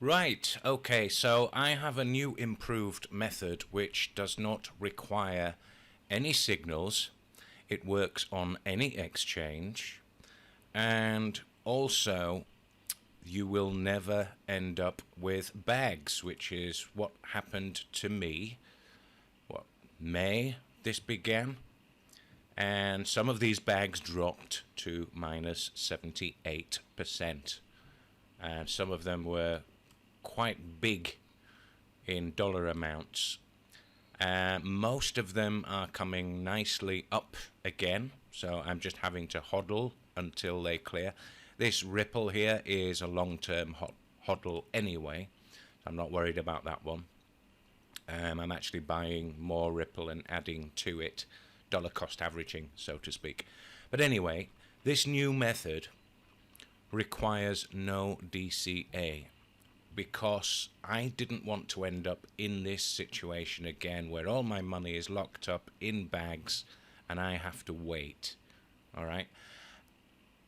Right, okay, so I have a new improved method which does not require any signals. It works on any exchange, and also you will never end up with bags, which is what happened to me. What, May this began? And some of these bags dropped to minus 78%. And some of them were quite big in dollar amounts. Most of them are coming nicely up again, so I'm just having to hodl until they clear. This ripple here is a long-term hodl anyway, so I'm not worried about that one. I'm actually buying more ripple and adding to it, dollar cost averaging, so to speak. But anyway, this new method requires no DCA, because I didn't want to end up in this situation again where all my money is locked up in bags and I have to wait. Alright,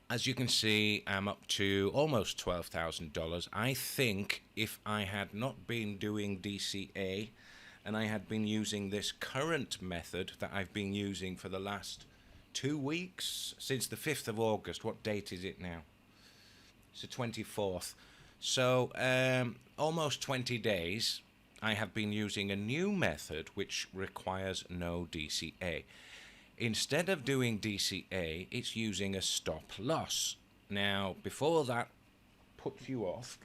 as you can see, I'm up to almost $12,000. I think if I had not been doing DCA and I had been using this current method that I've been using for the last 2 weeks, since the 5th of August, what date is it now? It's the 24th. So almost 20 days I have been using a new method which requires no DCA. Instead of doing DCA, it's using a stop loss. Now, before that puts you off,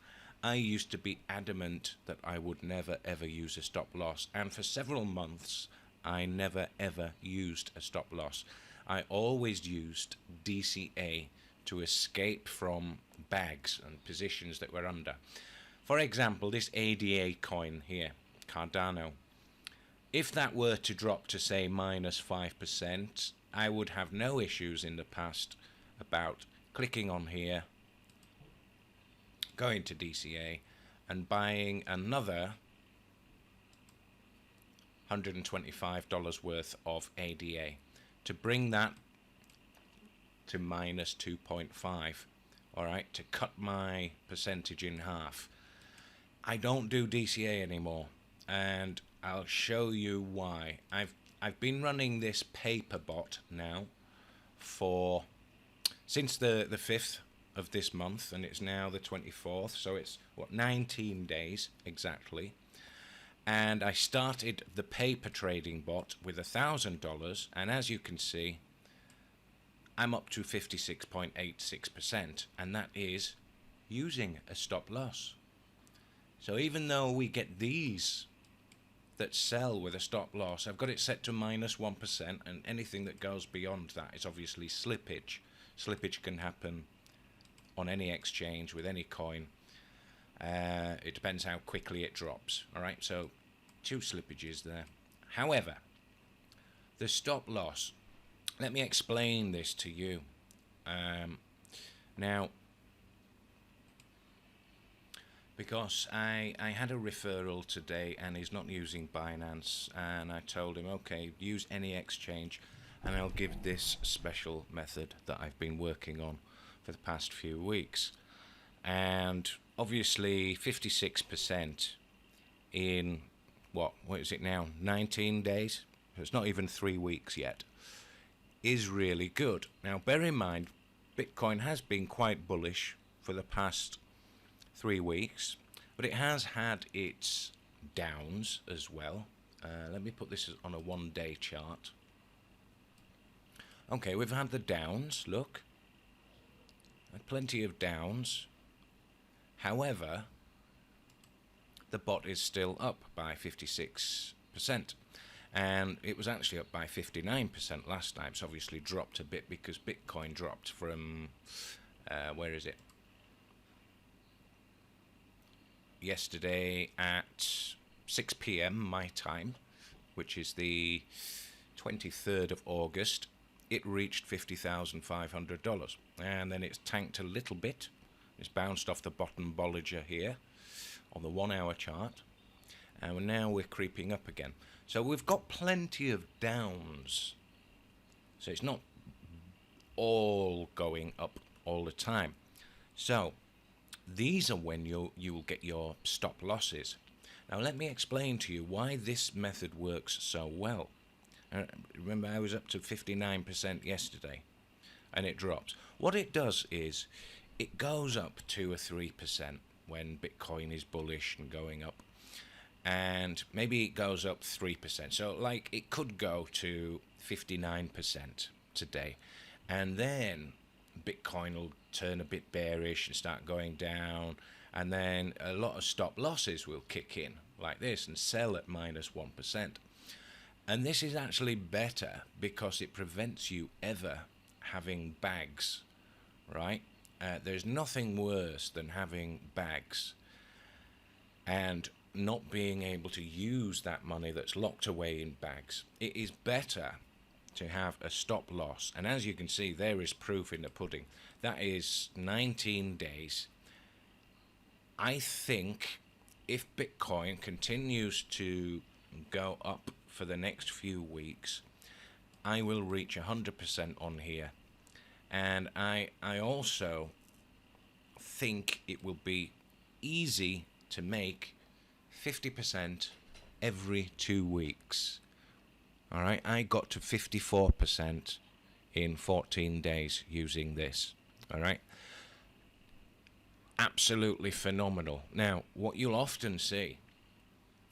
I used to be adamant that I would never ever use a stop loss, and for several months I never ever used a stop loss. I always used DCA to escape from bags and positions that were under. For example, this ADA coin here, Cardano, if that were to drop to say minus 5%, I would have no issues in the past about clicking on here, going to DCA and buying another $125 worth of ADA to bring that to minus 2.5. Alright, to cut my percentage in half. I don't do DCA anymore, and I'll show you why. I've been running this paper bot now for since the 5th of this month, and it's now the 24th, so it's 19 days exactly. And I started the paper trading bot with $1,000, and as you can see, I'm up to 56.86%, and that is using a stop loss. So even though we get these that sell with a stop loss, I've got it set to minus 1%, and anything that goes beyond that is obviously slippage. Slippage can happen on any exchange with any coin. It depends how quickly it drops. Alright, so 2 slippages there. However, the stop loss, let me explain this to you. Now, because I had a referral today and he's not using Binance, and I told him, okay, use any exchange and I'll give this special method that I've been working on for the past few weeks. And obviously 56% in, what is it now, 19 days? It's not even 3 weeks yet. Is really good. Now bear in mind, Bitcoin has been quite bullish for the past 3 weeks, but it has had its downs as well. Let me put this on a 1-day chart. Okay, we've had the downs, look. Plenty of downs. However, the bot is still up by 56%. And it was actually up by 59% last time. It's obviously dropped a bit because Bitcoin dropped from, where is it? Yesterday at 6 p.m. my time, which is the 23rd of August, it reached $50,500. And then it's tanked a little bit. It's bounced off the bottom Bollinger here on the 1-hour chart. And now we're creeping up again. So we've got plenty of downs. So it's not all going up all the time. So these are when you'll get your stop losses. Now let me explain to you why this method works so well. Remember, I was up to 59% yesterday, and it drops. What it does is it goes up 2 or 3% when Bitcoin is bullish and going up, and maybe it goes up 3%. So like it could go to 59% today, and then Bitcoin will turn a bit bearish and start going down, and then a lot of stop losses will kick in like this and sell at -1%. And this is actually better because it prevents you ever having bags, right? There's nothing worse than having bags and not being able to use that money that's locked away in bags. It is better to have a stop loss. And as you can see, there is proof in the pudding. That is 19 days. I think if Bitcoin continues to go up for the next few weeks, I will reach 100% on here. And I also think it will be easy to make 50% every 2 weeks. All right, I got to 54% in 14 days using this. All right, absolutely phenomenal. Now, what you'll often see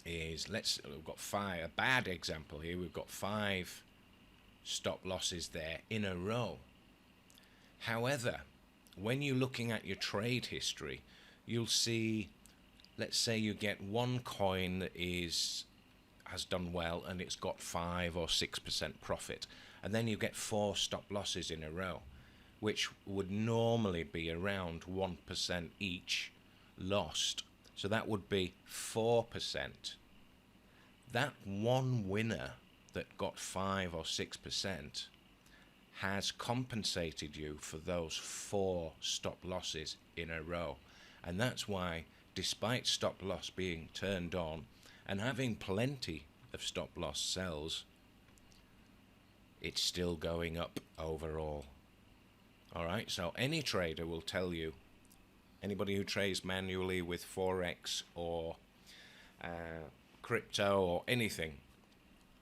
is, we've got a bad example here. We've got 5 stop losses there in a row. However, when you're looking at your trade history, you'll see, let's say you get one coin that has done well and it's got 5 or 6% profit, and then you get 4 stop losses in a row, which would normally be around 1% each lost. So that would be 4%. That one winner that got 5 or 6% has compensated you for those 4 stop losses in a row. And that's why, despite stop loss being turned on and having plenty of stop loss sells, it's still going up overall. All right, so any trader will tell you, anybody who trades manually with Forex or crypto or anything,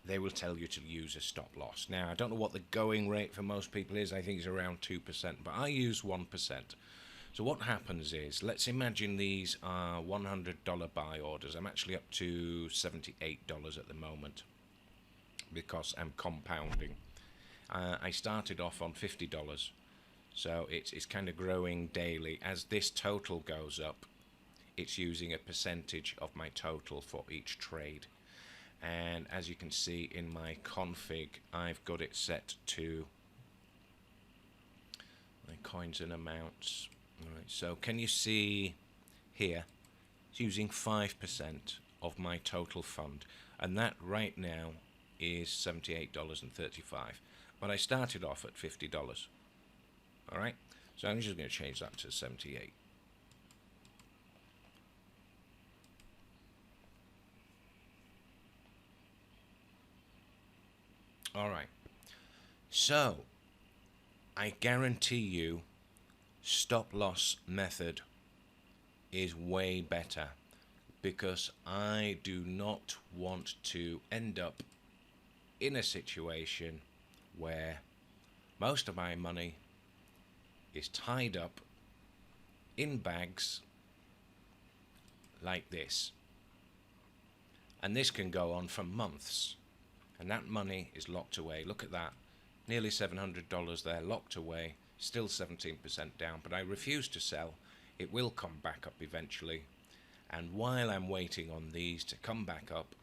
they will tell you to use a stop loss. Now, I don't know what the going rate for most people is. I think it's around 2%, but I use 1%. So what happens is, let's imagine these are $100 buy orders. I'm actually up to $78 at the moment because I'm compounding. I started off on $50. So it's kind of growing daily. As this total goes up, it's using a percentage of my total for each trade. And as you can see in my config, I've got it set to my coins and amounts. All right, so can you see here, it's using 5% of my total fund, and that right now is $78.35. But I started off at $50. All right, so I'm just going to change that to 78. All right, so I guarantee you stop loss method is way better, because I do not want to end up in a situation where most of my money is tied up in bags like this. And this can go on for months. And that money is locked away. Look at that. Nearly $700 there, locked away. Still 17% down. But I refuse to sell. It will come back up eventually. And while I'm waiting on these to come back up,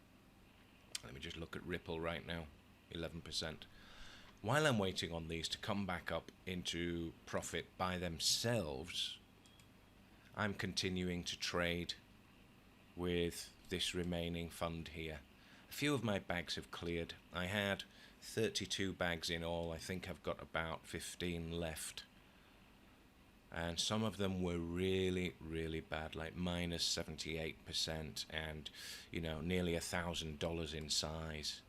let me just look at Ripple right now. 11%. While I'm waiting on these to come back up into profit by themselves, I'm continuing to trade with this remaining fund here. A few of my bags have cleared. I had 32 bags in all. I think I've got about 15 left. And some of them were really, really bad, like minus 78% and, you know, nearly $1,000 in size.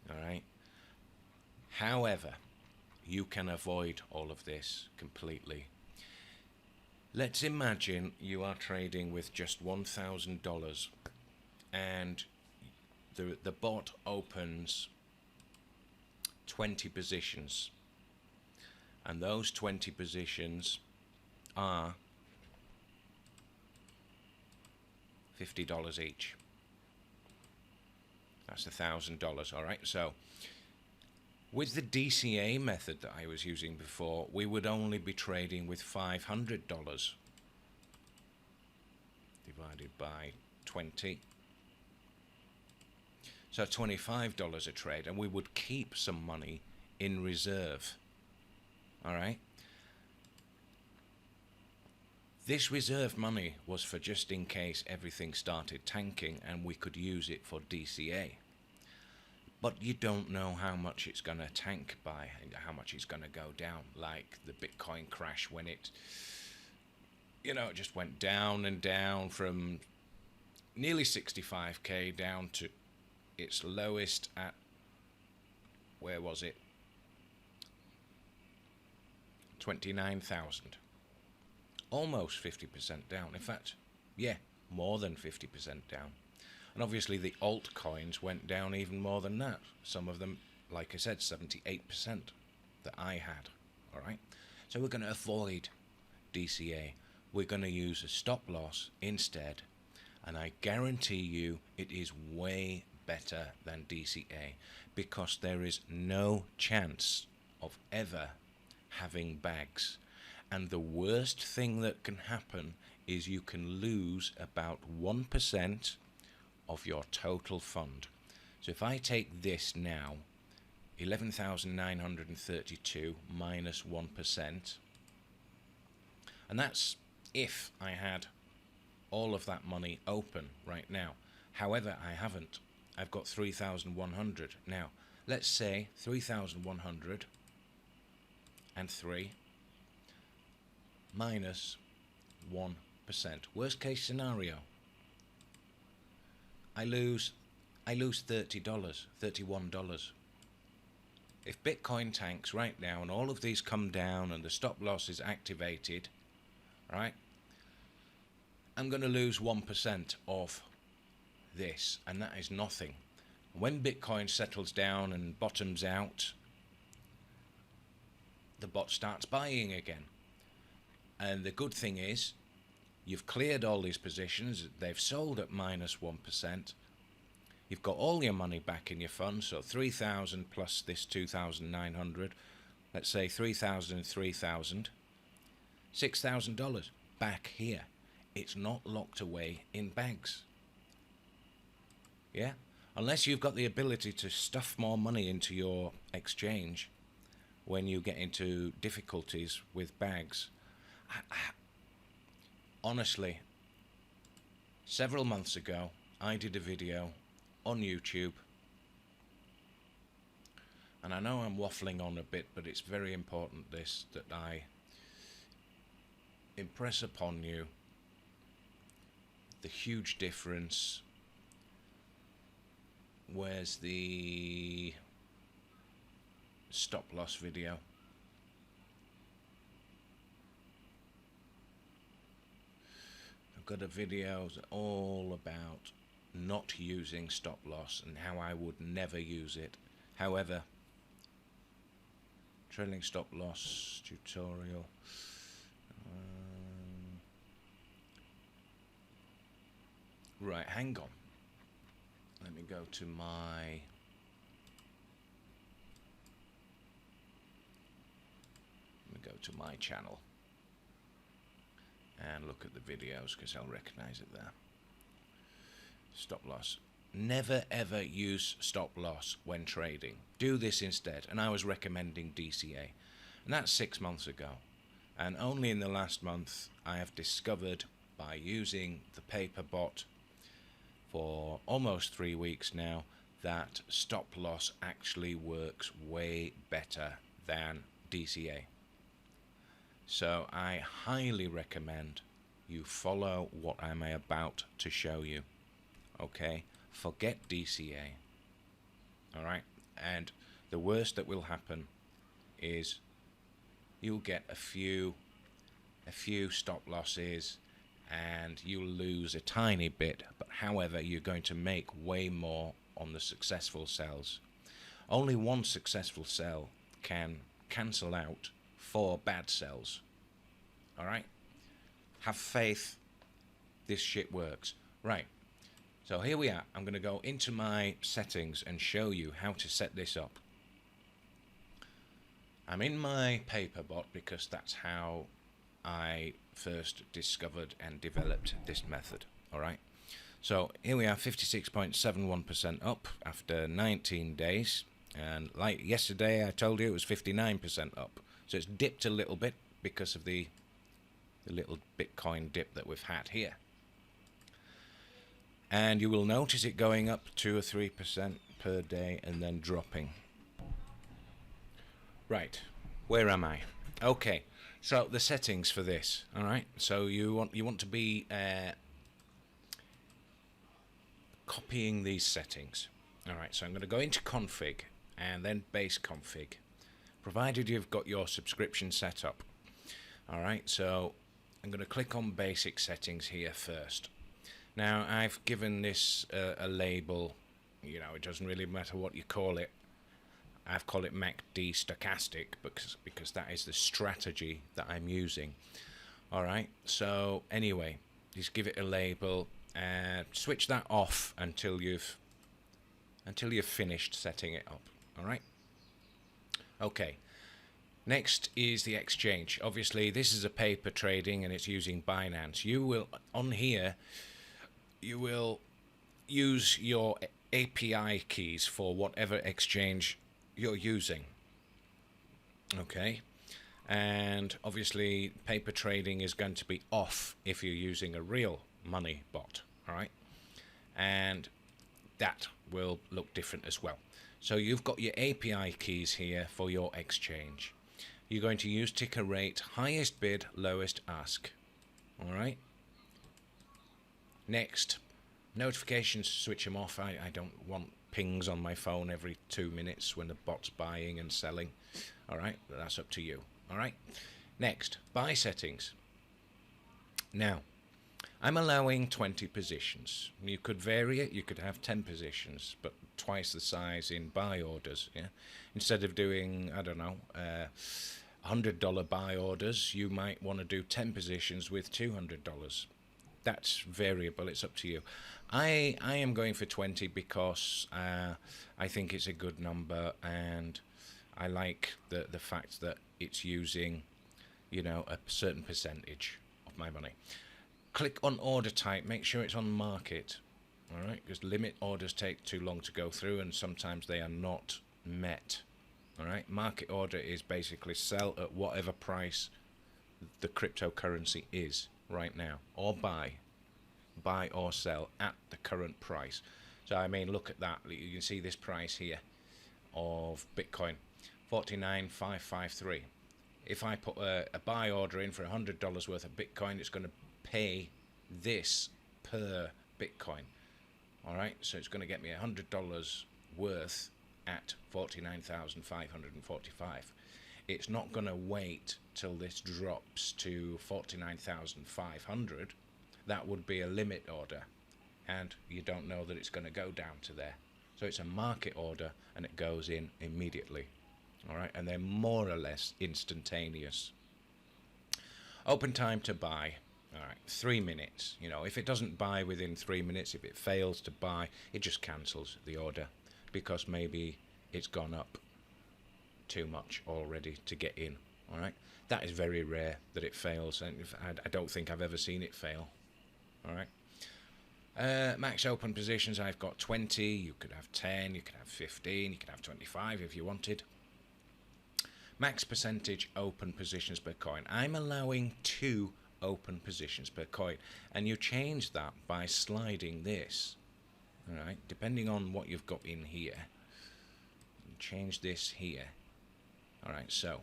All right. However, you can avoid all of this completely. Let's imagine you are trading with just $1,000 and the bot opens 20 positions, and those 20 positions are $50 each. That's $1,000. All right, so with the DCA method that I was using before, we would only be trading with $500 divided by 20. So $25 a trade, and we would keep some money in reserve. All right. This reserve money was for just in case everything started tanking and we could use it for DCA. But you don't know how much it's going to tank by, how much it's going to go down, like the Bitcoin crash when it, it just went down and down from nearly 65k down to its lowest at, where was it? 29,000. Almost 50% down. In fact, yeah, more than 50% down. And obviously the altcoins went down even more than that. Some of them, like I said, 78% that I had. All right. So we're going to avoid DCA. We're going to use a stop loss instead. And I guarantee you it is way better than DCA, because there is no chance of ever having bags. And the worst thing that can happen is you can lose about 1% of your total fund. So if I take this now, 11,932 minus 1%, and that's if I had all of that money open right now. However, I haven't. I've got 3,100. Now, let's say 3,103 minus 1%. Worst case scenario, I lose $30, $31. If Bitcoin tanks right now and all of these come down and the stop loss is activated, right, I'm going to lose 1% of this, and that is nothing. When Bitcoin settles down and bottoms out, the bot starts buying again. And the good thing is, you've cleared all these positions, they've sold at minus 1%. You've got all your money back in your fund, so 3,000 plus this 2,900, let's say 3,000 and 3,000, $6,000 back here. It's not locked away in bags. Yeah? Unless you've got the ability to stuff more money into your exchange when you get into difficulties with bags. Honestly, several months ago, I did a video on YouTube, and I know I'm waffling on a bit, but it's very important that I impress upon you the huge difference. Where's the stop loss video? I've got a video all about not using stop loss and how I would never use it. However, trailing stop loss tutorial. Right, hang on. Let me go to my channel and look at the videos, because I'll recognize it there. Stop loss. Never ever use stop loss when trading. Do this instead. And I was recommending DCA, and that's 6 months ago. And only in the last month I have discovered, by using the paper bot for almost 3 weeks now, that stop loss actually works way better than DCA. So I highly recommend you follow what I'm about to show you. Okay, forget DCA. All right, and the worst that will happen is you'll get a few a few stop losses, and you'll lose a tiny bit, but however, you're going to make way more on the successful sells. Only one successful sell can cancel out 4 bad sells. Alright? Have faith, this shit works. Right, so here we are. I'm going to go into my settings and show you how to set this up. I'm in my paper bot because that's how I first discovered and developed this method. Alright, so here we are, 56.71% up after 19 days, and like yesterday I told you it was 59% up, so it's dipped a little bit because of the little Bitcoin dip that we've had here, and you will notice it going up 2 or 3% per day and then dropping. Right, where am I? Okay, so the settings for this. All right, so you want to be copying these settings. All right, so I'm going to go into config and then base config, provided you've got your subscription set up. All right, so I'm going to click on basic settings here first. Now I've given this a label. You know, it doesn't really matter what you call it. I've called it MACD stochastic because that is the strategy that I'm using. Alright, so anyway, just give it a label and switch that off until you've finished setting it up. Alright? Okay. Next is the exchange. Obviously this is a paper trading and it's using Binance. You will, on here, you will use your API keys for whatever exchange you're using. Okay, and obviously paper trading is going to be off if you're using a real money bot. All right, and that will look different as well. So you've got your API keys here for your exchange. You're going to use ticker rate, highest bid, lowest ask. All right, next, notifications, switch them off. I don't want pings on my phone every 2 minutes when the bot's buying and selling. Alright, that's up to you. Alright, next, buy settings. Now, I'm allowing 20 positions. You could vary it, you could have 10 positions, but twice the size in buy orders. Yeah, instead of doing, I don't know, $100 buy orders, you might want to do 10 positions with $200. That's variable, it's up to you. I am going for 20 because I think it's a good number, and I like the fact that it's using, you know, a certain percentage of my money. Click on order type, make sure it's on market. Alright, because limit orders take too long to go through and sometimes they are not met. Alright, market order is basically sell at whatever price the cryptocurrency is right now, or buy or sell at the current price. So I mean, look at that, you can see this price here of Bitcoin, 49,553. If I put a buy order in for $100 worth of Bitcoin, it's going to pay this per Bitcoin. Alright, so it's going to get me $100 worth at 49,545. It's not going to wait till this drops to 49,500. That would be a limit order, and you don't know that it's going to go down to there. So it's a market order and it goes in immediately. Alright, and they're more or less instantaneous. Open time to buy. Alright, 3 minutes. You know, if it doesn't buy within 3 minutes, if it fails to buy, it just cancels the order because maybe it's gone up too much already to get in. Alright, that is very rare that it fails, and I don't think I've ever seen it fail. Alright, max open positions, I've got 20. You could have 10, you could have 15, you could have 25 if you wanted. Max percentage open positions per coin, I'm allowing 2 open positions per coin, and you change that by sliding this. Alright, depending on what you've got in here, change this here. Alright, so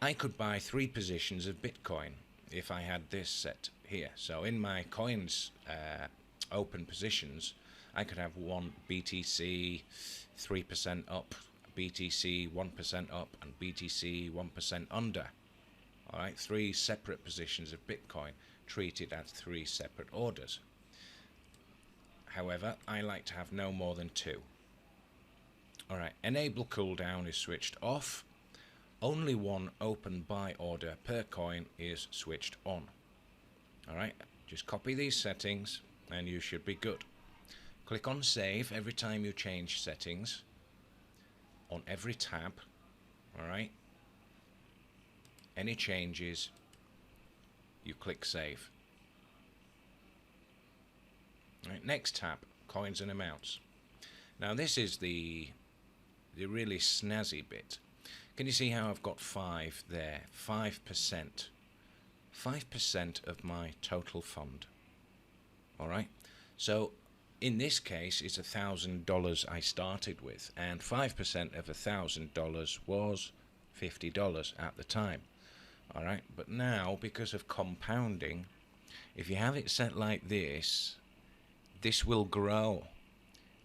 I could buy 3 positions of Bitcoin if I had this set here. So in my coins open positions, I could have one BTC 3% up, BTC 1% up, and BTC 1% under. All right, 3 separate positions of Bitcoin treated as 3 separate orders. However, I like to have no more than 2. All right, enable cooldown is switched off. Only 1 open buy order per coin is switched on. All right, just copy these settings and you should be good. Click on save every time you change settings on every tab. All right, any changes, you click save. All right, next tab, coins and amounts. Now this is the really snazzy bit. Can you see how I've got 5 there? 5%. 5% of my total fund. All right, so in this case it's $1,000 I started with, and 5% of $1,000 was $50 at the time. All right, but now because of compounding, if you have it set like this, this will grow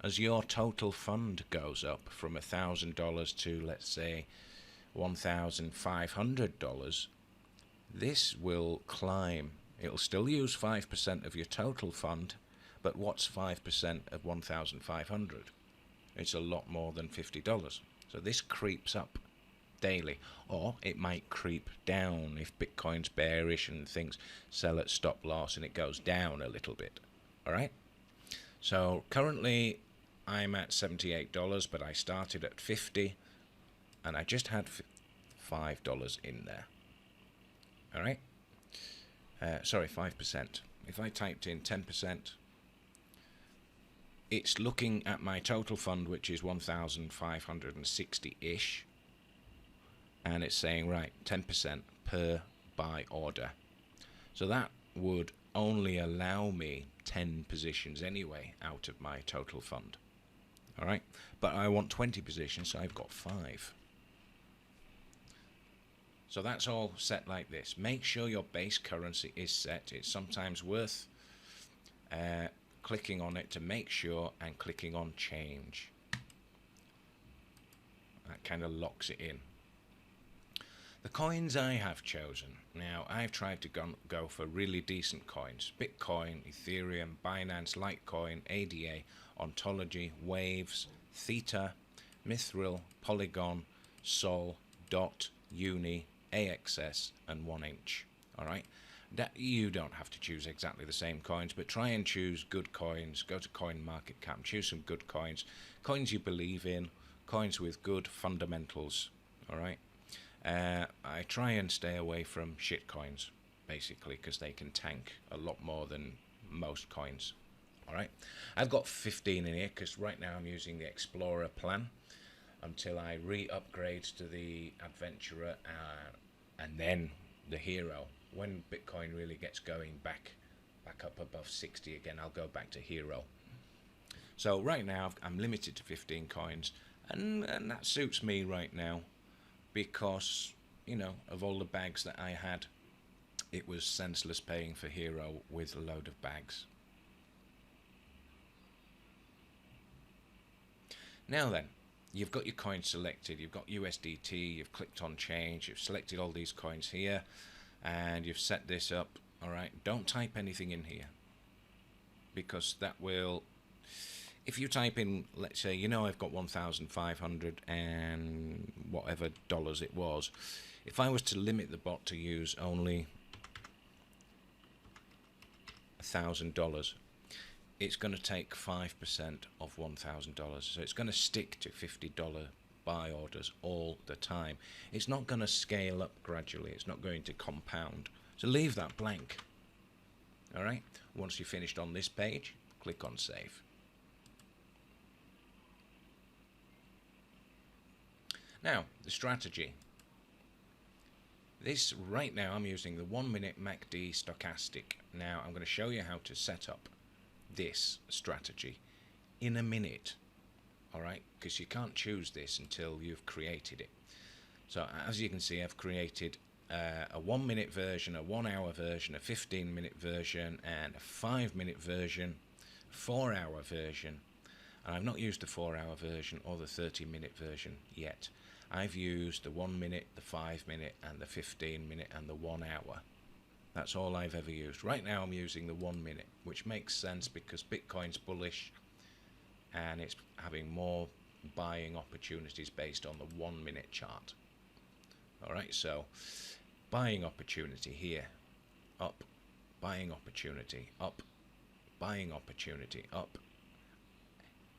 as your total fund goes up from $1,000 to, let's say, $1,500. This will climb. It'll still use 5% of your total fund, but what's 5% of 1,500? It's a lot more than $50. So this creeps up daily, or it might creep down if Bitcoin's bearish and things sell at stop loss and it goes down a little bit. All right, so currently I'm at $78, but I started at $50 and I just had $5 in there. All right, sorry, 5%. If I typed in 10%, it's looking at my total fund, which is 1,560-ish, and it's saying, right, 10% per buy order. So that would only allow me 10 positions anyway out of my total fund. All right, but I want 20 positions, so I've got 5. So that's all set like this. Make sure your base currency is set. It's sometimes worth clicking on it to make sure and clicking on change. That kind of locks it in. The coins I have chosen. Now, I've tried to go for really decent coins. Bitcoin, Ethereum, Binance, Litecoin, ADA, Ontology, Waves, Theta, Mithril, Polygon, Sol, Dot, Uni, AXS, and 1inch. All right, that you don't have to choose exactly the same coins, but try and choose good coins. Go to CoinMarketCap, choose some good coins, coins you believe in, coins with good fundamentals. All right, I try and stay away from shit coins, basically, because they can tank a lot more than most coins. All right, I've got 15 in here because right now I'm using the Explorer plan until I re-upgrade to the Adventurer and then the Hero. When Bitcoin really gets going back up above 60 again, I'll go back to Hero. So right now I'm limited to 15 coins, and that suits me right now because, you know, of all the bags that I had, it was senseless paying for Hero with a load of bags. Now then, you've got your coin selected, you've got USDT, you've clicked on change, you've selected all these coins here, and you've set this up. All right, don't type anything in here, because that will, if you type in, let's say, you know, I've got 1,500 and whatever dollars it was. If I was to limit the bot to use only $1,000, it's going to take 5% of $1,000. So it's going to stick to $50 buy orders all the time. It's not going to scale up gradually. It's not going to compound. So leave that blank. All right. Once you're finished on this page, click on save. Now, the strategy. This right now I'm using the 1 minute MACD stochastic. Now I'm going to show you how to set up this strategy in a minute. All right, because you can't choose this until you've created it. So as you can see, I've created a 1 minute version, a 1 hour version, a 15-minute version, and a 5-minute version, 4-hour version. And I've not used the 4-hour version or the 30-minute version yet. I've used the 1 minute, the 5 minute, and the 15 minute, and the 1 hour. That's all I've ever used. Right now I'm using the 1 minute, which makes sense because Bitcoin's bullish and it's having more buying opportunities based on the 1 minute chart. Alright, so buying opportunity here, up, buying opportunity, up, buying opportunity, up.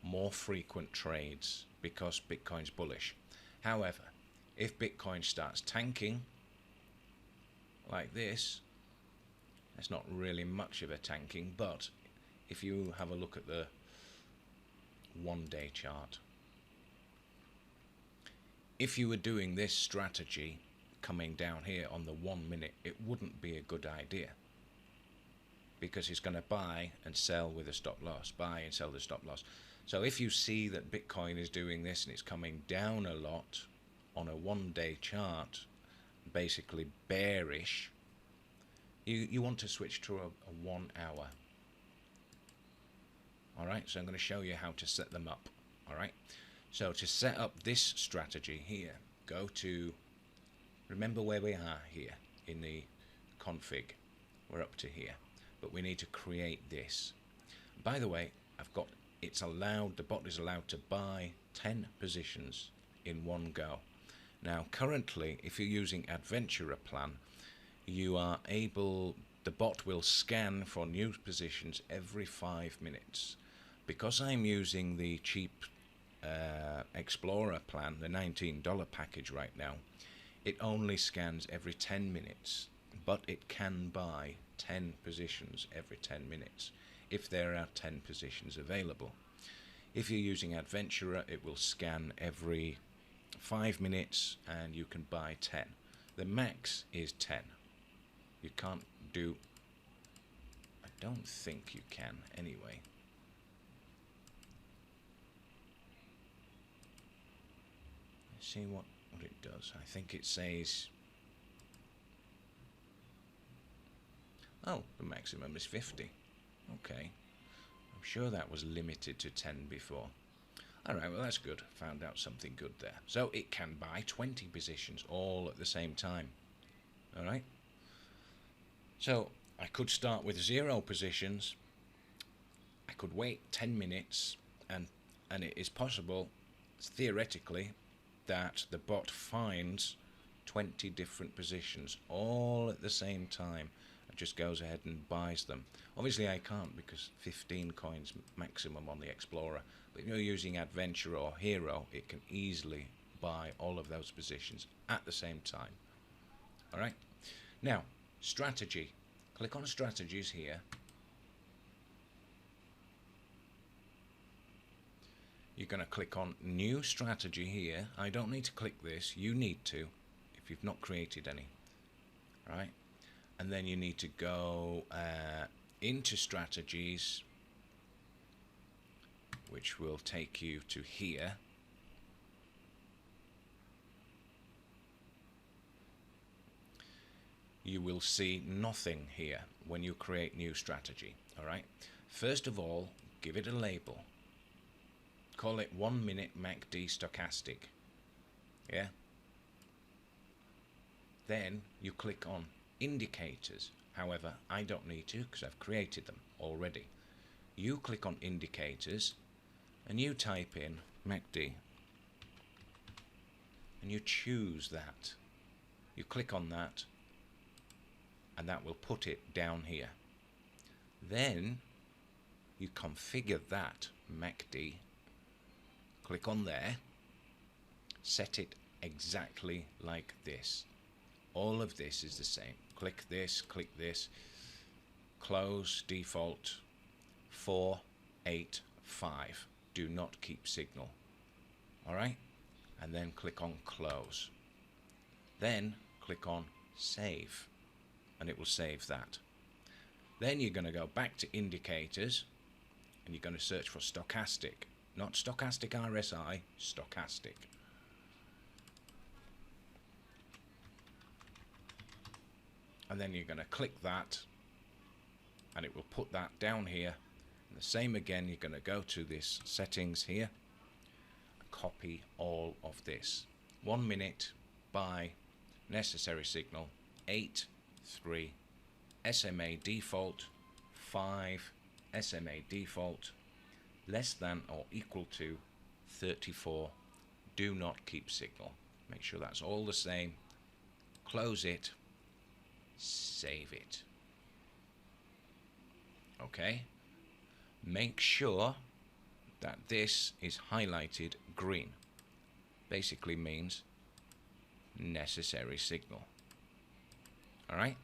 More frequent trades because Bitcoin's bullish. However, if Bitcoin starts tanking like this, it's not really much of a tanking, but if you have a look at the 1 day chart, if you were doing this strategy coming down here on the 1 minute, it wouldn't be a good idea, because it's going to buy and sell with a stop loss, buy and sell the stop loss. So if you see that Bitcoin is doing this and it's coming down a lot on a 1 day chart, basically bearish, you want to switch to a 1 hour. Alright, so I'm going to show you how to set them up. Alright, so to set up this strategy here, go to, remember where we are here in the config. We're up to here, but we need to create this. By the way, it's allowed, the bot is allowed to buy 10 positions in one go. Now currently, if you're using Adventurer plan, you are able, the bot will scan for new positions every 5 minutes. Because I'm using the cheap Explorer plan, the $19 package right now, it only scans every 10 minutes, but it can buy 10 positions every 10 minutes if there are 10 positions available. If you're using Adventurer, it will scan every 5 minutes and you can buy 10. The max is 10. You can't do, I don't think you can anyway. Let's see what it does. I think it says, oh, the maximum is 50. Okay. I'm sure that was limited to 10 before. Alright, well that's good. Found out something good there. So it can buy 20 positions all at the same time. Alright. So I could start with 0 positions. I could wait 10 minutes and it is possible, theoretically, that the bot finds 20 different positions all at the same time and just goes ahead and buys them. Obviously I can't because 15 coins maximum on the Explorer, but if you're using Adventure or Hero, it can easily buy all of those positions at the same time. Alright, now strategy. Click on strategies here. You're going to click on new strategy here. I don't need to click this, you need to if you've not created any. Right, and then you need to go into strategies, which will take you to here. You will see nothing here when you create new strategy. Alright, first of all, give it a label. Call it 1 minute MACD stochastic. Yeah. Then you click on indicators. However, I don't need to because I've created them already. You click on indicators and you type in MACD and you choose that. You click on that and that will put it down here. Then you configure that MACD. Click on there, set it exactly like this. All of this is the same. Click this, close default 485. Do not keep signal. Alright? And then click on close. Then click on save and it will save that. Then you're going to go back to indicators and you're going to search for stochastic. Not stochastic RSI, stochastic. And then you're going to click that and it will put that down here. And the same again, you're going to go to this settings here, copy all of this. 1 minute buy, necessary signal, 8, 3, SMA default, 5, SMA default, less than or equal to 34, do not keep signal. Make sure that's all the same. Close it, save it. Okay? Make sure that this is highlighted green. Basically means necessary signal. Alright?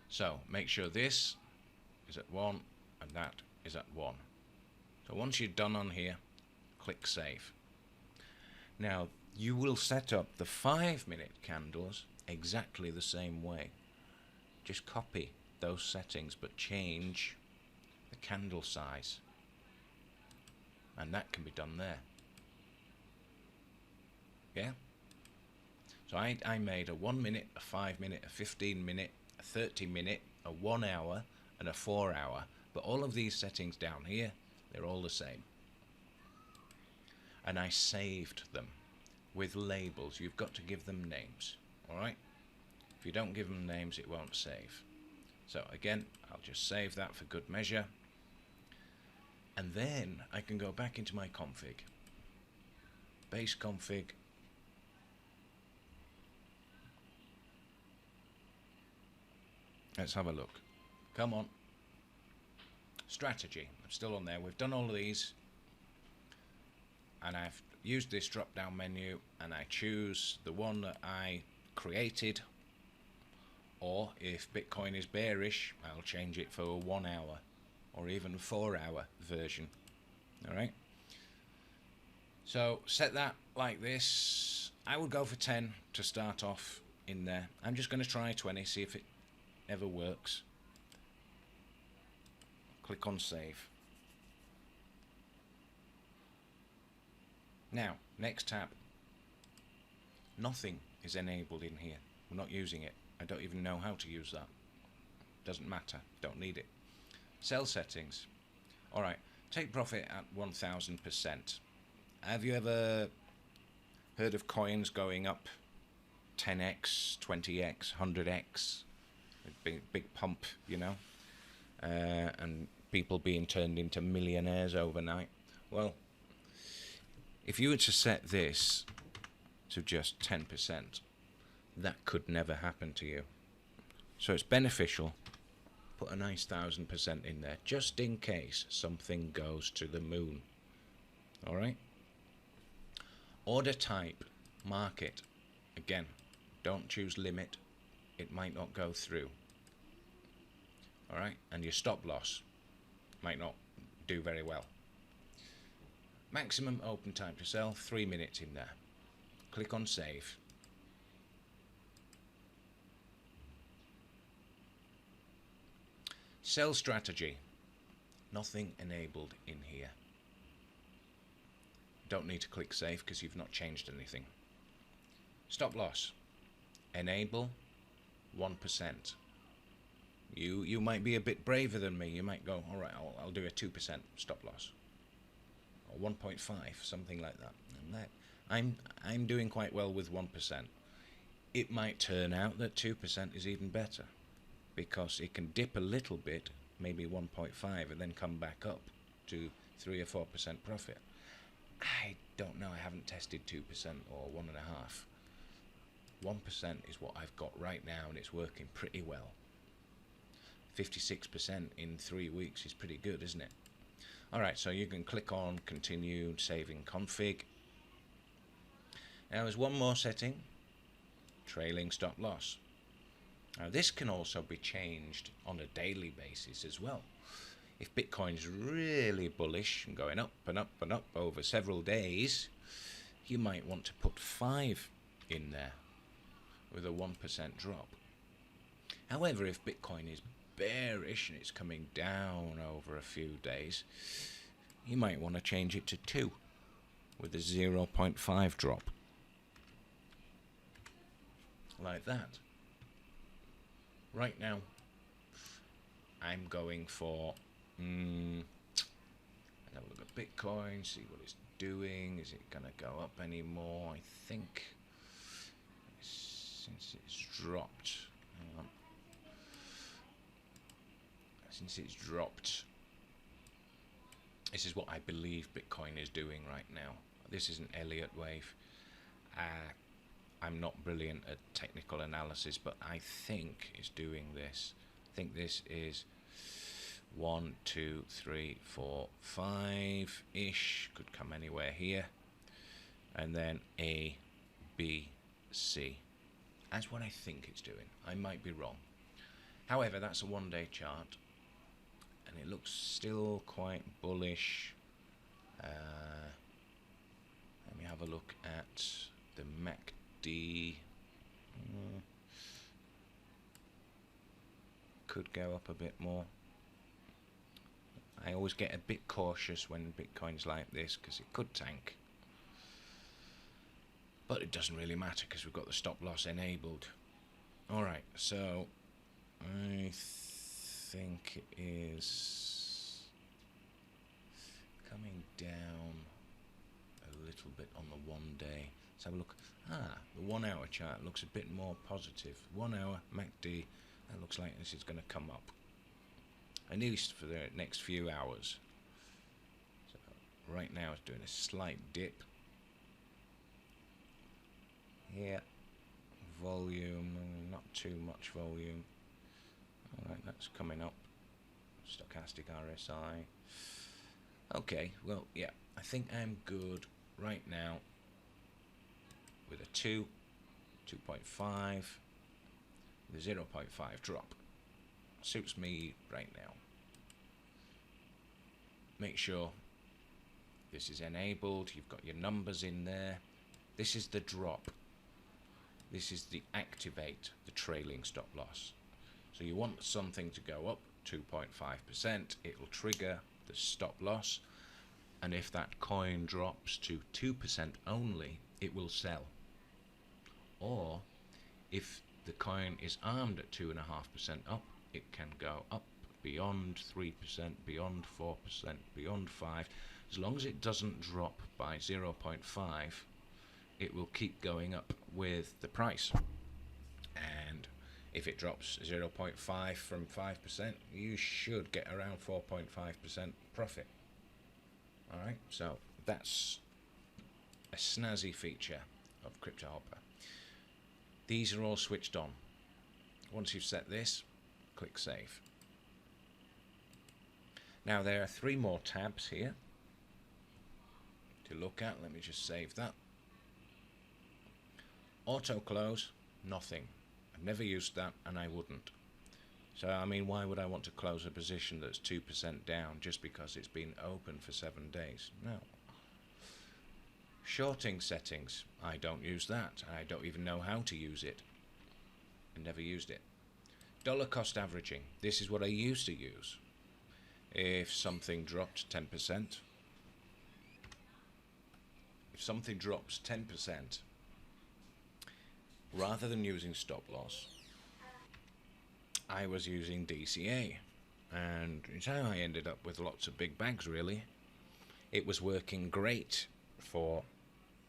So make sure this is at 1 and that is at 1. So once you're done on here, click save. Now you will set up the 5-minute candles exactly the same way. Just copy those settings but change the candle size, and that can be done there. Yeah? So I made a 1 minute, a 5 minute, a 15 minute, a 30 minute, a 1 hour and a 4 hour, but all of these settings down here, they're all the same. And I saved them with labels. You've got to give them names. Alright? If you don't give them names, it won't save. So again, I'll just save that for good measure. And then I can go back into my config. Base config. Let's have a look. Come on. Strategy. I'm still on there. We've done all of these. And I've used this drop down menu and I choose the one that I created, or if Bitcoin is bearish, I'll change it for a 1 hour or even 4 hour version. Alright, so set that like this. I would go for 10 to start off in there. I'm just going to try 20, see if it ever works. Click on save. Now, next tab. Nothing is enabled in here. We're not using it. I don't even know how to use that. Doesn't matter. Don't need it. Sell settings. Alright, take profit at 1000%. Have you ever heard of coins going up 10x, 20x, 100x? Big pump, you know? And people being turned into millionaires overnight. Well, if you were to set this to just 10%, that could never happen to you. So it's beneficial. Put a nice 1000% in there, just in case something goes to the moon. Alright? Order type, market. Again, don't choose limit. It might not go through. Alright? And your stop loss might not do very well. Maximum open time to sell, 3 minutes in there. Click on save. Sell strategy. Nothing enabled in here. Don't need to click save because you've not changed anything. Stop loss. Enable 1%. You might be a bit braver than me. You might go, alright, I'll do a 2% stop loss. Or 1.5, something like that. And that I'm doing quite well with 1%. It might turn out that 2% is even better, because it can dip a little bit, maybe 1.5, and then come back up to 3 or 4% profit. I don't know. I haven't tested 2% or 1.5. 1% is what I've got right now, and it's working pretty well. 56% in 3 weeks is pretty good, isn't it? Alright, so you can click on continue saving config. Now there's one more setting, trailing stop loss. Now this can also be changed on a daily basis as well. If Bitcoin's really bullish and going up and up and up over several days, you might want to put 5 in there with a 1% drop. However, if Bitcoin is bearish and it's coming down over a few days, you might want to change it to 2 with a 0.5 drop. Like that. Right now, I'm going for... have a look at Bitcoin, see what it's doing? Is it going to go up anymore? I think since it's dropped, hang on. Since it's dropped, this is what I believe Bitcoin is doing right now. This is an Elliott wave. I'm not brilliant at technical analysis, but I think it's doing this. I think this is 1, 2, 3, 4, 5 ish. Could come anywhere here. And then A, B, C. That's what I think it's doing. I might be wrong. However, that's a 1-day chart, and it looks still quite bullish. Let me have a look at the MACD. Could go up a bit more. I always get a bit cautious when Bitcoin's like this because it could tank. But it doesn't really matter because we've got the stop loss enabled. Alright, so I think it is coming down a little bit on the 1 day. Let's have a look. The 1 hour chart looks a bit more positive. 1 hour MACD, that looks like this is going to come up. At least for the next few hours. So right now it's doing a slight dip. Here, volume, not too much volume. Alright, that's coming up. Stochastic RSI. Okay, well, yeah, I think I'm good right now with a 2, 2.5, the 0.5 drop. Suits me right now. Make sure this is enabled. You've got your numbers in there. This is the drop. This is the activate, the trailing stop loss. So you want something to go up 2.5%. It will trigger the stop loss. And if that coin drops to 2% only, it will sell. Or if the coin is armed at 2.5% up, it can go up beyond 3%, beyond 4%, beyond 5%. As long as it doesn't drop by 0.5, it will keep going up with the price. And if it drops 0.5 from 5%, you should get around 4.5% profit. Alright, so that's a snazzy feature of CryptoHopper. These are all switched on. Once you've set this, click Save. Now there are 3 more tabs here to look at. Let me just save that. Auto close, nothing. I've never used that and I wouldn't. So I mean, why would I want to close a position that's 2% down just because it's been open for 7 days? No. Shorting settings, I don't use that. I don't even know how to use it. I never used it. Dollar cost averaging, this is what I used to use. If something dropped 10%, if something drops 10%, rather than using stop loss, I was using DCA, and it's how I ended up with lots of big bags, really. It was working great for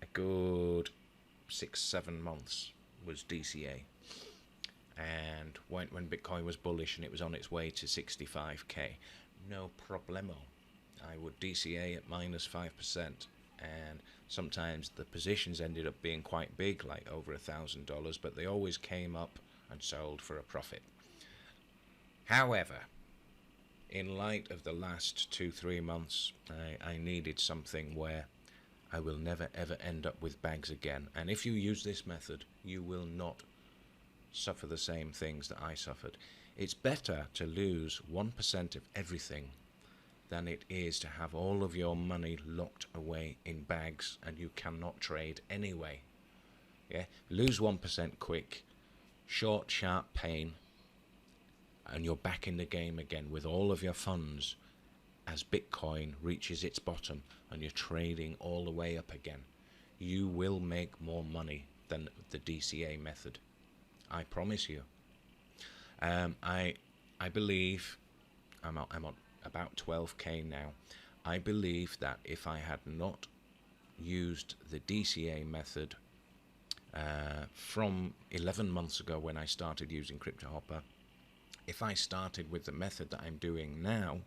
a good 6-7 months, was DCA. And when Bitcoin was bullish and it was on its way to 65k, no problemo. I would DCA at minus 5%, and sometimes the positions ended up being quite big, like over $1,000, but they always came up and sold for a profit. However, in light of the last 2-3 months, I needed something where I will never ever end up with bags again. And if you use this method, you will not suffer the same things that I suffered. It's better to lose 1% of everything than it is to have all of your money locked away in bags and you cannot trade anyway. Yeah, lose 1% quick, short, sharp pain, and you're back in the game again with all of your funds as Bitcoin reaches its bottom and you're trading all the way up again. You will make more money than the DCA method. I promise you. I believe I'm on about 12k now. I believe that if I had not used the DCA method from 11 months ago when I started using CryptoHopper, if I started with the method that I'm doing now,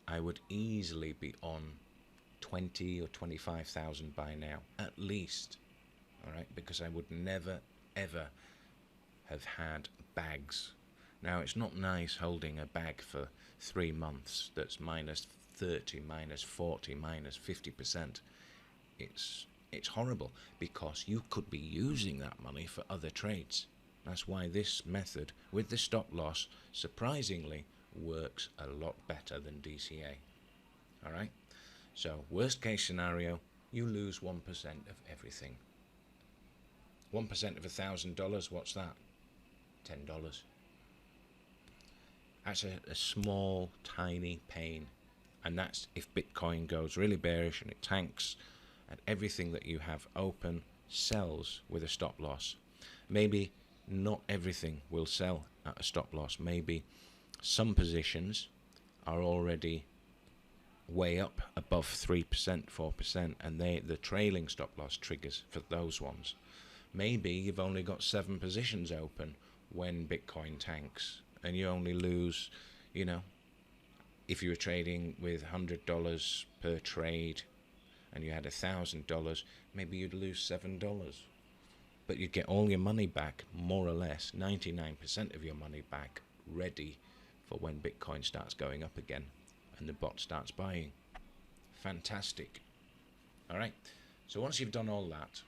I would easily be on 20 or 25,000 by now, at least. All right, because I would never ever have had bags. Now, it's not nice holding a bag for 3 months that's minus 30, minus 40, minus 50%. It's horrible, because you could be using that money for other trades. That's why this method with the stop loss surprisingly works a lot better than DCA. All right, so worst case scenario, you lose 1% of everything. 1% of $1,000, what's that? $10. That's a small, tiny pain. And that's if Bitcoin goes really bearish and it tanks, and everything that you have open sells with a stop loss. Maybe not everything will sell at a stop loss. Maybe some positions are already way up above 3%, 4%, and the trailing stop loss triggers for those ones. Maybe you've only got 7 positions open when Bitcoin tanks, and you only lose, if you were trading with $100 per trade and you had $1,000, maybe you'd lose $7. But you'd get all your money back, more or less, 99% of your money back, ready for when Bitcoin starts going up again and the bot starts buying. Fantastic. All right, so once you've done all that,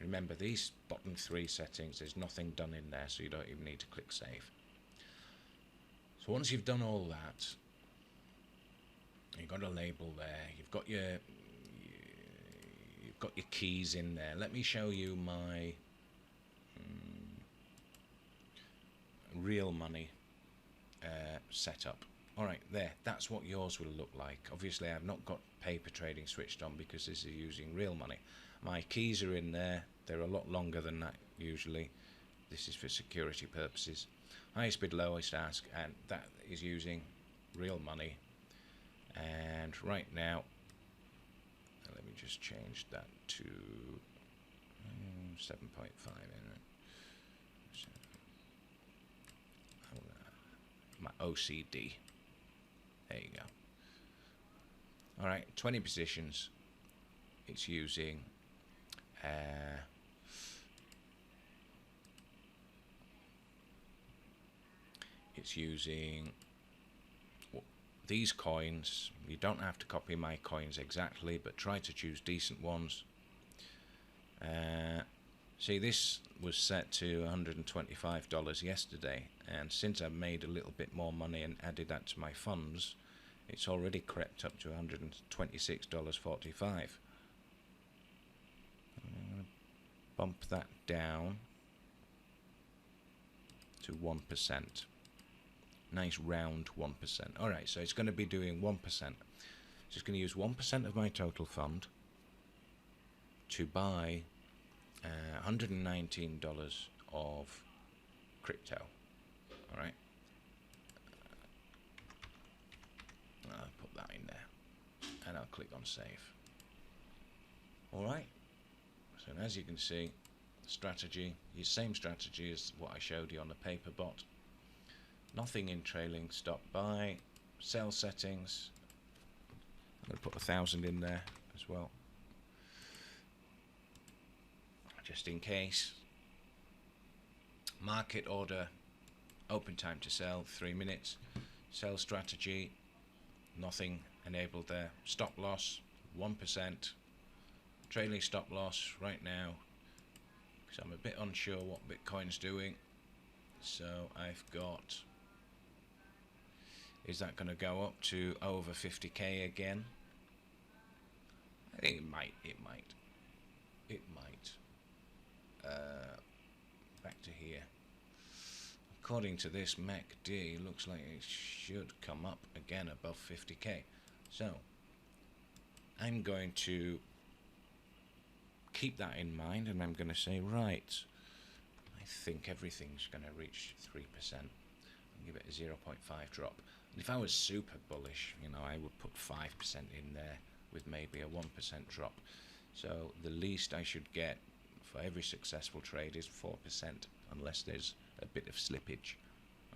remember these bottom 3 settings, there's nothing done in there, so you don't even need to click save. So once you've done all that, you've got a label there, you've got your keys in there. Let me show you my real money setup. All right, there, that's what yours will look like. Obviously, I've not got paper trading switched on because this is using real money. My keys are in there. They're a lot longer than that usually. This is for security purposes. Highest bid, lowest ask, and that is using real money. And right now, let me just change that to 7.5. My OCD. There you go. All right, 20 positions. It's using these coins. You don't have to copy my coins exactly, but try to choose decent ones. See, this was set to $125 yesterday, and since I've made a little bit more money and added that to my funds, it's already crept up to $126.45. I'm going to bump that down to 1%. Nice round 1%. Alright, so it's going to be doing 1%. So it's going to use 1% of my total fund to buy $119 of crypto. Alright. I'll put that in there. And I'll click on save. Alright. So as you can see, strategy, the same strategy as what I showed you on the paper bot. Nothing in trailing stop buy. Sell settings. I'm going to put 1,000 in there as well, just in case. Market order, open time to sell 3 minutes. Sell strategy, nothing enabled there. Stop loss 1%. Trailing stop loss right now, because I'm a bit unsure what Bitcoin's doing. So I've got, is that going to go up to over 50k again? I think it might. Back to here. According to this MACD, looks like it should come up again above 50k. So I'm going to keep that in mind, and I'm going to say, right, I think everything's going to reach 3%. I'll give it a 0.5 drop. And if I was super bullish, I would put 5% in there with maybe a 1% drop. So the least I should get for every successful trade is 4%, unless there's a bit of slippage.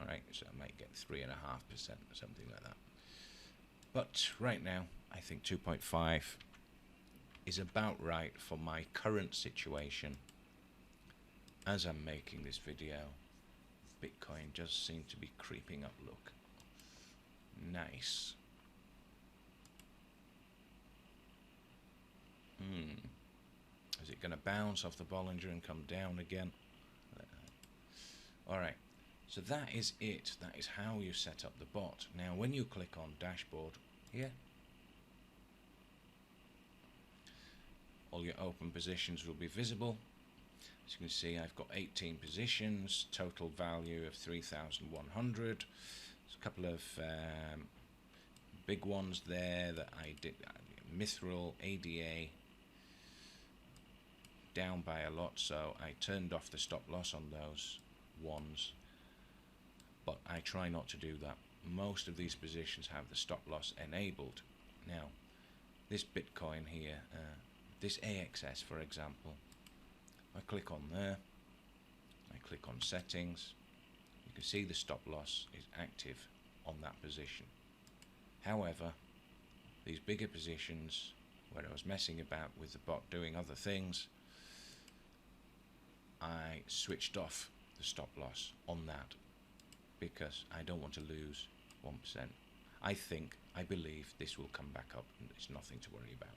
Alright, so I might get 3.5%, something like that. But right now, I think 2.5 is about right for my current situation. As I'm making this video, Bitcoin does seem to be creeping up, look. Nice. Is it going to bounce off the Bollinger and come down again? Alright, so that is it. That is how you set up the bot. Now when you click on dashboard here, all your open positions will be visible. As you can see, I've got 18 positions, total value of 3,100. There's a couple of big ones there that I did. Mithril, ADA, down by a lot, so I turned off the stop loss on those ones, but I try not to do that. Most of these positions have the stop loss enabled. Now this Bitcoin here, this AXS for example, I click on there, I click on settings, you can see the stop loss is active on that position. However, these bigger positions where I was messing about with the bot doing other things, I switched off the stop loss on that because I don't want to lose 1%. I believe this will come back up and it's nothing to worry about.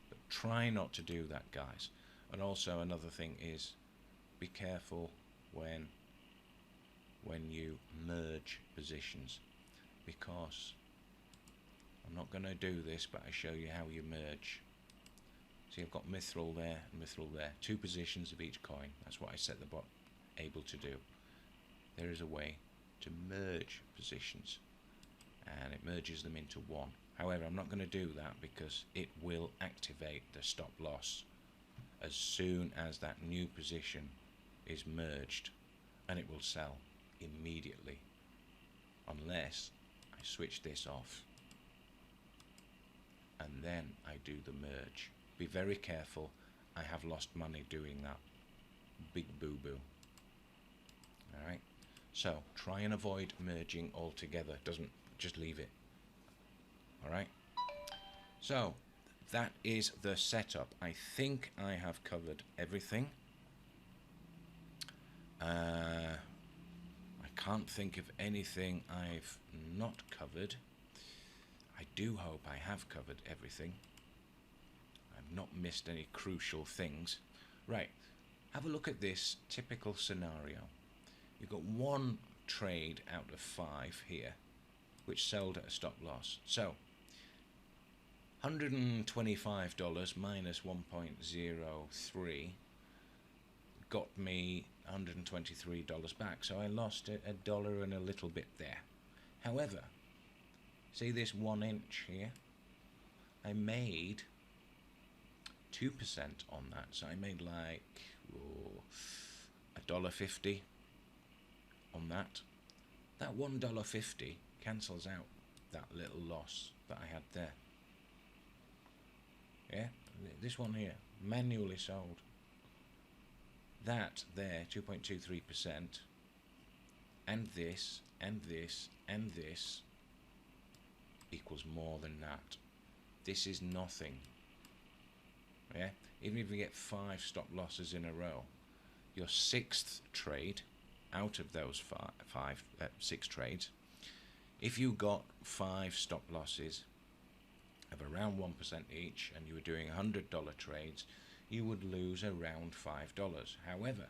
But try not to do that, guys. And also another thing is be careful when you merge positions, because I'm not going to do this, but I show you how you merge. See, I've got Mithril there and Mithril there, 2 positions of each coin. That's what I set the bot able to do. There is a way to merge positions, and it merges them into one. However, I'm not going to do that because it will activate the stop loss as soon as that new position is merged, and it will sell immediately unless I switch this off and then I do the merge. Be very careful. I have lost money doing that. Big boo-boo. Alright, so try and avoid merging altogether. Just leave it. Alright, so that is the setup. I think I have covered everything. I can't think of anything I've not covered. I do hope I have covered everything. I've not missed any crucial things. Right, have a look at this typical scenario. You've got 1 trade out of 5 here, which sold at a stop loss. So, $125 minus 1.03 got me $123 back. So I lost $1 and a little bit there. However, see this 1 inch here? I made 2% on that, so I made like $1.50 on that. That $1.50 cancels out that little loss that I had there. Yeah, this one here, manually sold. That there, 2.23%, and this, and this, and this equals more than that. This is nothing. Yeah, even if you get 5 stop losses in a row, your 6th trade out of those 6 trades, if you got 5 stop losses of around 1% each and you were doing $100 trades, you would lose around $5. However,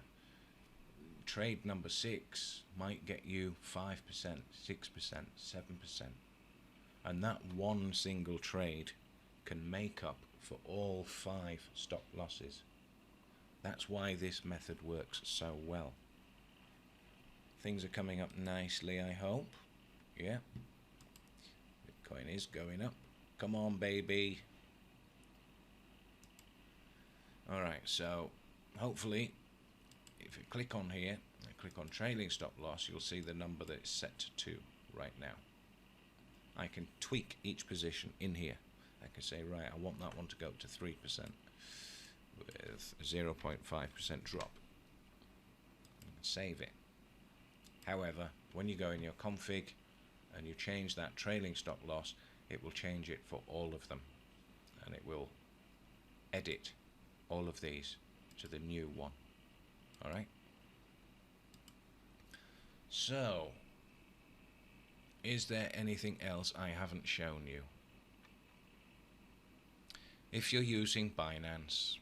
trade number 6 might get you 5%, 6%, 7%, and that one single trade can make up for all 5 stop losses. That's why this method works so well. Things are coming up nicely, I hope. Yeah, Bitcoin is going up. Come on, baby. Alright, so hopefully if you click on here and click on trailing stop loss, you'll see the number that it's set to right now. I can tweak each position in here. I can say, right, I want that one to go up to 3%. with a 0.5% drop. Save it. However, when you go in your config and you change that trailing stop loss, it will change it for all of them, and it will edit all of these to the new one. Alright, so is there anything else I haven't shown you? If you're using Binance,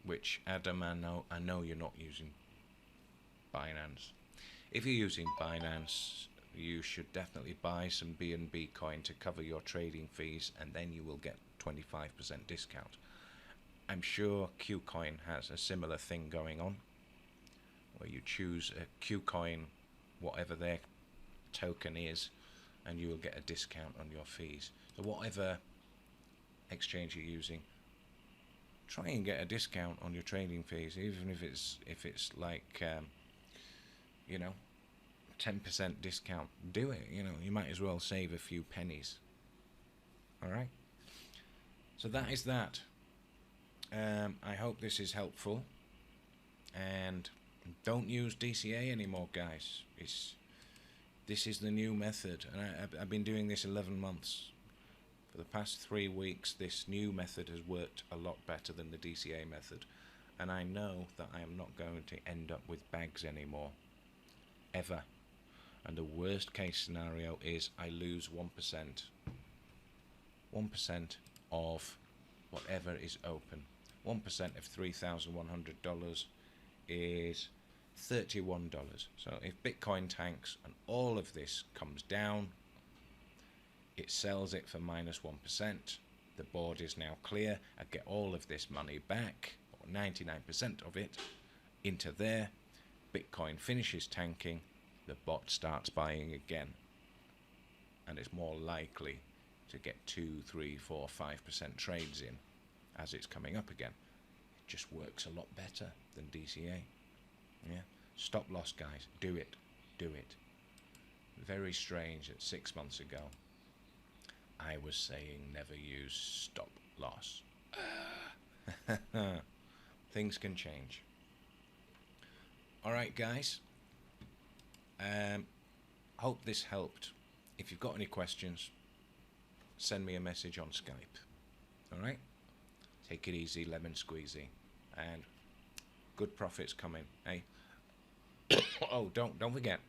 which Adam, I know you're not using Binance. If you're using Binance, you should definitely buy some BNB coin to cover your trading fees, and then you will get 25% discount. I'm sure Qcoin has a similar thing going on, where you choose a Qcoin, whatever their token is, and you will get a discount on your fees. So whatever exchange you're using, try and get a discount on your trading fees, even if it's like 10% discount. Do it. You might as well save a few pennies. All right, so that is that. I hope this is helpful, and don't use DCA anymore, guys. This is the new method, and I've been doing this 11 months. For the past 3 weeks, this new method has worked a lot better than the DCA method, and I know that I am not going to end up with bags anymore, ever. And the worst case scenario is I lose 1%. 1% of whatever is open. 1% of $3,100 is $31. So if Bitcoin tanks and all of this comes down, it sells it for minus 1%. The board is now clear. I get all of this money back, or 99% of it, into there. Bitcoin finishes tanking. The bot starts buying again, and it's more likely to get 2, 3, 4, 5% trades in as it's coming up again. It just works a lot better than DCA. Yeah, stop loss, guys. Do it. Very strange that 6 months ago I was saying never use stop loss. Things can change. Alright, guys, hope this helped. If you've got any questions, send me a message on Skype. Alright, take it easy, lemon squeezy, and good profits coming, eh? Oh, don't forget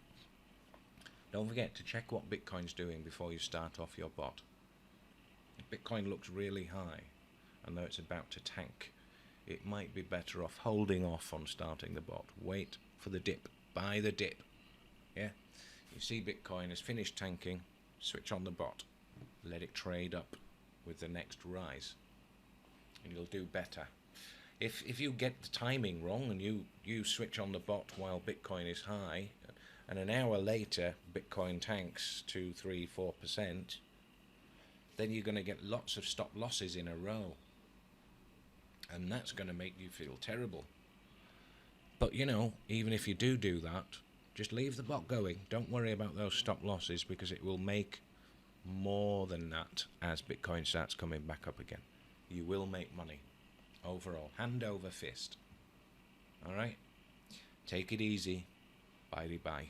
to check what Bitcoin's doing before you start off your bot. If Bitcoin looks really high, and though it's about to tank, it might be better off holding off on starting the bot. Wait for the dip. Buy the dip. Yeah? You see Bitcoin has finished tanking, switch on the bot. Let it trade up with the next rise, and you'll do better. If you get the timing wrong and you switch on the bot while Bitcoin is high, and an hour later Bitcoin tanks 2, 3, 4%, then you're going to get lots of stop losses in a row, and that's going to make you feel terrible. But even if you do that, just leave the bot going. Don't worry about those stop losses, because it will make more than that as Bitcoin starts coming back up again. You will make money overall, hand over fist. Alright, take it easy. Bye bye.